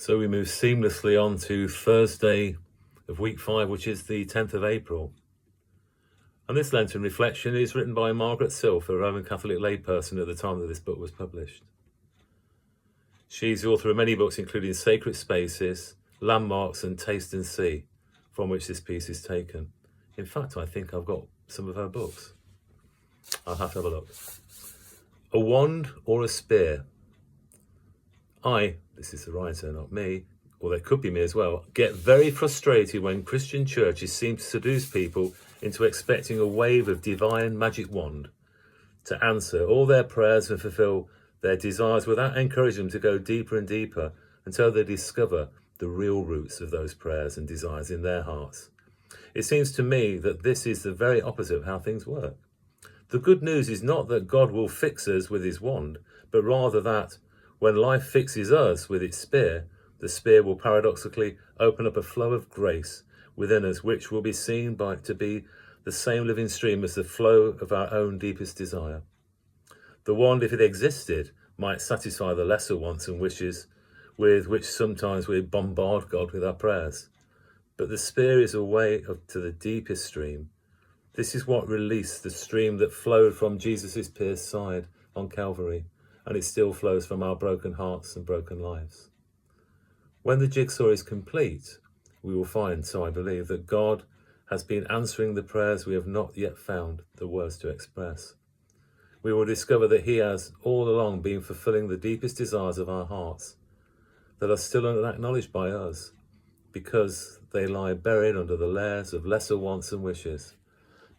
So we move seamlessly on to Thursday of week 5, which is the 10th of April. And this Lenten reflection is written by Margaret Silf, a Roman Catholic layperson at the time that this book was published. She's the author of many books, including Sacred Spaces, Landmarks and Taste and See, from which this piece is taken. In fact, I think I've got some of her books. I'll have to have a look. A wand or a spear? This is the writer, not me, or there could be me as well, get very frustrated when Christian churches seem to seduce people into expecting a wave of divine magic wand to answer all their prayers and fulfill their desires without encouraging them to go deeper and deeper until they discover the real roots of those prayers and desires in their hearts. It seems to me that this is the very opposite of how things work. The good news is not that God will fix us with his wand, but rather that when life fixes us with its spear, the spear will paradoxically open up a flow of grace within us, which will be seen to be the same living stream as the flow of our own deepest desire. The wand, if it existed, might satisfy the lesser wants and wishes with which sometimes we bombard God with our prayers. But the spear is a way to the deepest stream. This is what released the stream that flowed from Jesus' pierced side on Calvary, and it still flows from our broken hearts and broken lives. When the jigsaw is complete, we will find, so I believe, that God has been answering the prayers we have not yet found the words to express. We will discover that he has all along been fulfilling the deepest desires of our hearts that are still unacknowledged by us because they lie buried under the layers of lesser wants and wishes.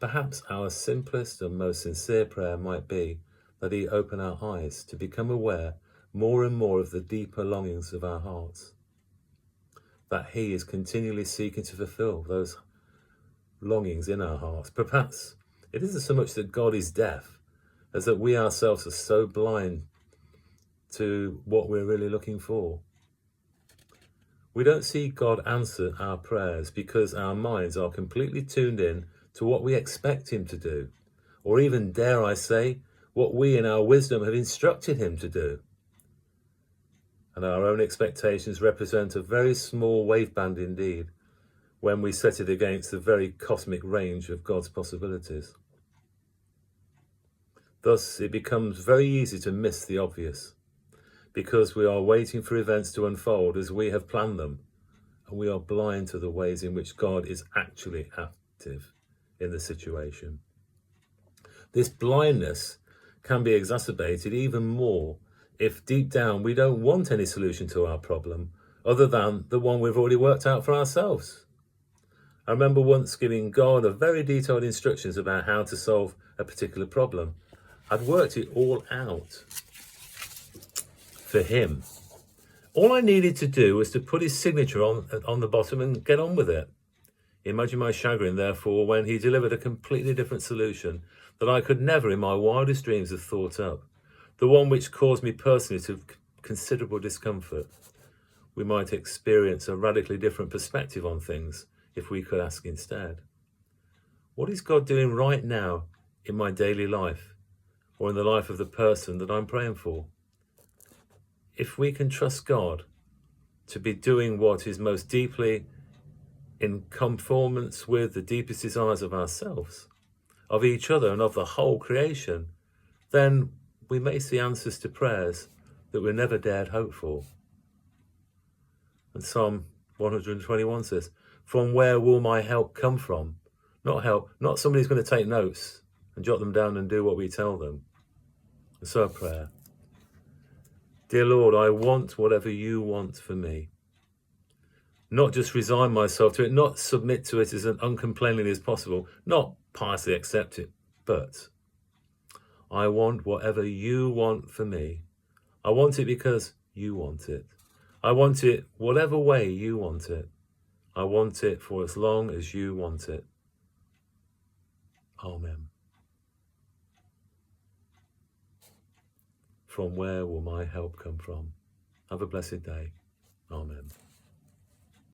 Perhaps our simplest and most sincere prayer might be that he open our eyes to become aware more and more of the deeper longings of our hearts, that he is continually seeking to fulfill those longings in our hearts. Perhaps it isn't so much that God is deaf as that we ourselves are so blind to what we're really looking for. We don't see God answer our prayers because our minds are completely tuned in to what we expect him to do, or even, dare I say, what we in our wisdom have instructed him to do. And our own expectations represent a very small waveband indeed when we set it against the very cosmic range of God's possibilities. Thus, it becomes very easy to miss the obvious, because we are waiting for events to unfold as we have planned them, and we are blind to the ways in which God is actually active in the situation. This blindness can be exacerbated even more if deep down we don't want any solution to our problem other than the one we've already worked out for ourselves. I remember once giving God a very detailed instructions about how to solve a particular problem. I'd worked it all out for him. All I needed to do was to put his signature on the bottom and get on with it. Imagine my chagrin, therefore, when he delivered a completely different solution that I could never in my wildest dreams have thought up, the one which caused me personally to considerable discomfort. We might experience a radically different perspective on things if we could ask instead, what is God doing right now in my daily life or in the life of the person that I'm praying for? If we can trust God to be doing what is most deeply in conformance with the deepest desires of ourselves, of each other and of the whole creation, then we may see answers to prayers that we never dared hope for. And Psalm 121 says, from where will my help come from? Not help, not somebody who's going to take notes and jot them down and do what we tell them. And so a prayer. Dear Lord, I want whatever you want for me. Not just resign myself to it, not submit to it as uncomplainingly as possible, not piously accept it, but I want whatever you want for me. I want it because you want it. I want it whatever way you want it. I want it for as long as you want it. Amen. From where will my help come from? Have a blessed day. Amen.